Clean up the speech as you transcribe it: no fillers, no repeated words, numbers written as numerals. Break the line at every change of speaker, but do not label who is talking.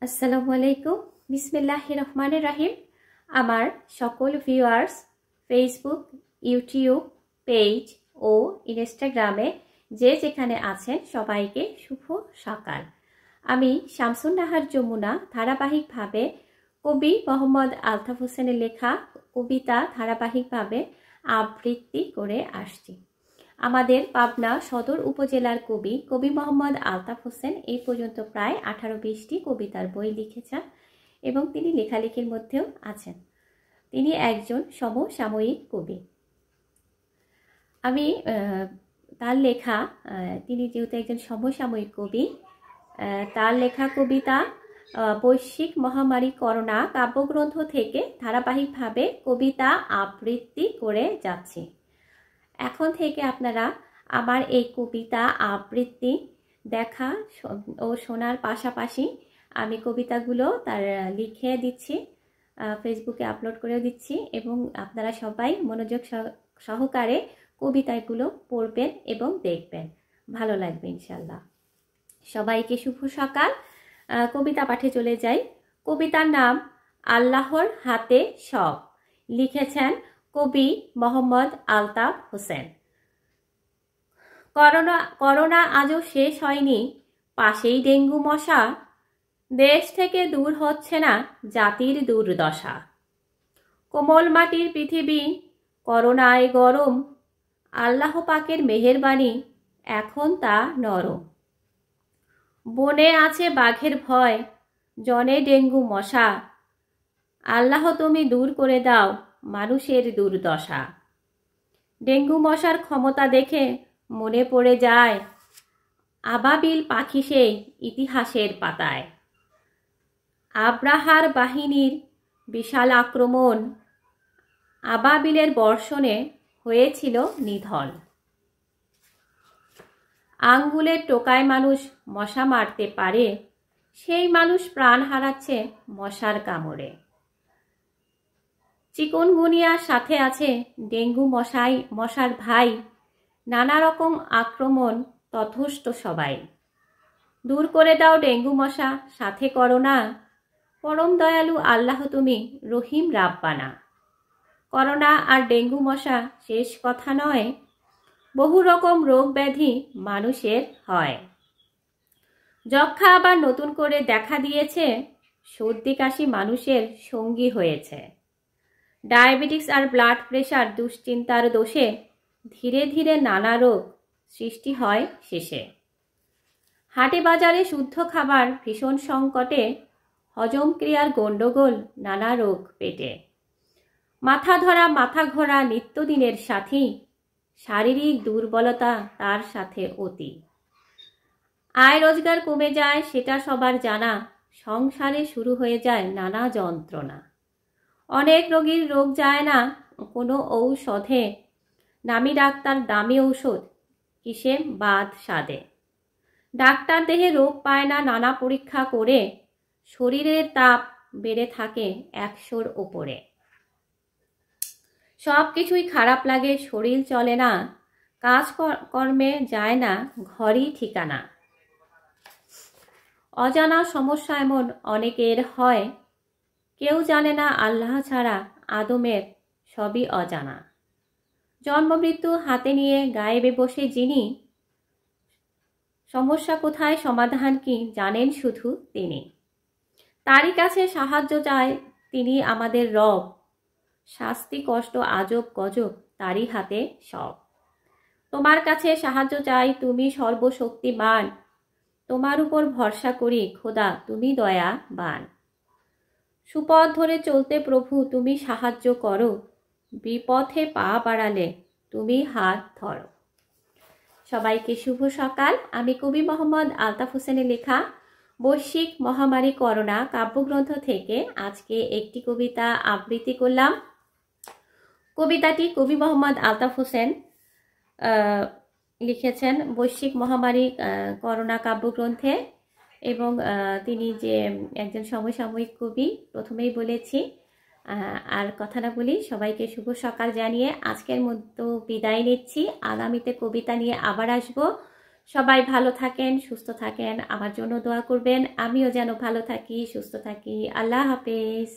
আসসালামু আলাইকুম। বিসমিল্লাহির রহমানির রহিম। আমার সকল ভিউয়ার্স ফেসবুক, ইউটিউব পেজ ও ইনস্টাগ্রামে যে যেখানে আছেন সবাইকে শুভ সকাল। আমি শামসুন নাহার যমুনা ধারাবাহিকভাবে কবি মোহাম্মদ আলতাফ হোসেনের লেখা কবিতা ধারাবাহিকভাবে আবৃত্তি করে আসছি। আমাদের পাবনা সদর উপজেলার কবি মোহাম্মদ আলতাফ হোসেন এই পর্যন্ত প্রায় 18-20টি কবিতার বই লিখেছেন এবং তিনি লেখালেখির মধ্যেও আছেন। তিনি একজন সমসাময়িক কবি। আমি তার লেখা, তিনি যেহেতু একজন সমসাময়িক কবি, তার লেখা কবিতা বৈশ্বিক মহামারী করোনা কাব্যগ্রন্থ থেকে ধারাবাহিকভাবে কবিতা আবৃত্তি করে যাচ্ছি। এখন থেকে আপনারা আমার এই কবিতা আবৃত্তি দেখা ও শোনার পাশাপাশি আমি কবিতাগুলো তার লিখে দিচ্ছি, ফেসবুকে আপলোড করে দিচ্ছি এবং আপনারা সবাই মনোযোগ সহকারে কবিতাগুলো পড়বেন এবং দেখবেন, ভালো লাগবে ইনশাল্লাহ। সবাইকে শুভ সকাল। কবিতা পাঠে চলে যাই। কবিতার নাম আল্লাহর হাতে সব, লিখেছেন কবি মোহাম্মদ আলতাফ হোসেন। করোনা আজও শেষ হয়নি, পাশেই ডেঙ্গু মশা, দেশ থেকে দূর হচ্ছে না জাতির দুর্দশা। কোমল মাটির পৃথিবী করোনায় গরম, আল্লাহ পাকের মেহেরবানি এখন তা নরম। বনে আছে বাঘের ভয়, জনে ডেঙ্গু মশা, আল্লাহ তুমি দূর করে দাও মানুষের দুর্দশা। ডেঙ্গু মশার ক্ষমতা দেখে মনে পড়ে যায় আবাবিল পাখি সেই ইতিহাসের পাতায়। আব্রাহার বাহিনীর বিশাল আক্রমণ, আবাবিলের বর্ষণে হয়েছিল নিধন। আঙ্গুলের টোকায় মানুষ মশা মারতে পারে, সেই মানুষ প্রাণ হারাচ্ছে মশার কামড়ে। চিকুনগুনিয়ার সাথে আছে ডেঙ্গু মশার ভাই, নানা রকম আক্রমণ তথস্থ সবাই। দূর করে দাও ডেঙ্গু মশা, সাথে করোনা, পরম দয়ালু আল্লাহ তুমি রহিম রাব্বানা। করোনা আর ডেঙ্গু মশা শেষ কথা নয়, বহু রকম রোগ ব্যাধি মানুষের হয়। যক্ষ্মা আবার নতুন করে দেখা দিয়েছে, সর্দি কাশি মানুষের সঙ্গী হয়েছে। ডায়াবেটিস আর ব্লাড প্রেশার দুশ্চিন্তার দোষে ধীরে ধীরে নানা রোগ সৃষ্টি হয় শেষে। হাটে বাজারে শুদ্ধ খাবার ভীষণ সংকটে, হজম ক্রিয়ার গণ্ডগোল নানা রোগ পেটে। মাথা ধরা মাথা ঘোরা নিত্যদিনের সাথী, শারীরিক দুর্বলতা তার সাথে অতি। আয় রোজগার কমে যায় সেটা সবার জানা, সংসারে শুরু হয়ে যায় নানা যন্ত্রণা। অনেক রোগীর রোগ যায় না কোনো ঔষধে, নামি ডাক্তার দামি ঔষধ কিসে বাদ সাদে। ডাক্তার দেহে রোগ পায় না নানা পরীক্ষা করে, শরীরের তাপ বেড়ে থাকে 100-র ওপরে। সব কিছুই খারাপ লাগে, শরীর চলে না, কাজ কর্মে যায় না ঘরই ঠিকানা। অজানা সমস্যা এমন অনেকের হয়, কেউ জানে না আল্লাহ ছাড়া আদমের সবই অজানা। জন্ম মৃত্যু হাতে নিয়ে গায়েবে বসে যিনি, সমস্যা কোথায় সমাধান কি জানেন শুধু তিনি। তারই কাছে সাহায্য চায় তিনি আমাদের রব, শাস্তি কষ্ট আজব গজব তারই হাতে সব। তোমার কাছে সাহায্য চাই তুমি সর্বশক্তিমান, তোমার উপর ভরসা করি খোদা তুমি দয়াবান। সুপথ ধরে চলতে প্রভু তুমি সাহায্য করো, বিপথে পা বাড়ালে তুমি হাত ধরো। সবাইকে শুভ সকাল। আমি কবি মোহাম্মদ আলতাফ হোসেনের লেখা বৈশ্বিক মহামারী করোনা কাব্যগ্রন্থ থেকে আজকে একটি কবিতা আবৃত্তি করলাম। কবিতাটি কবি মোহাম্মদ আলতাফ হোসেন লিখেছেন বৈশ্বিক মহামারী করোনা কাব্যগ্রন্থে এবং তিনি যে একজন সমসাময়িক কবি প্রথমেই বলেছি। আর কথা না বলি, সবাইকে শুভ সকাল জানিয়ে আজকের মতো বিদায় নিচ্ছি। আগামীতে কবিতা নিয়ে আবার আসবো। সবাই ভালো থাকেন, সুস্থ থাকেন, আমার জন্য দোয়া করবেন, আমিও যেন ভালো থাকি, সুস্থ থাকি। আল্লাহ হাফেজ।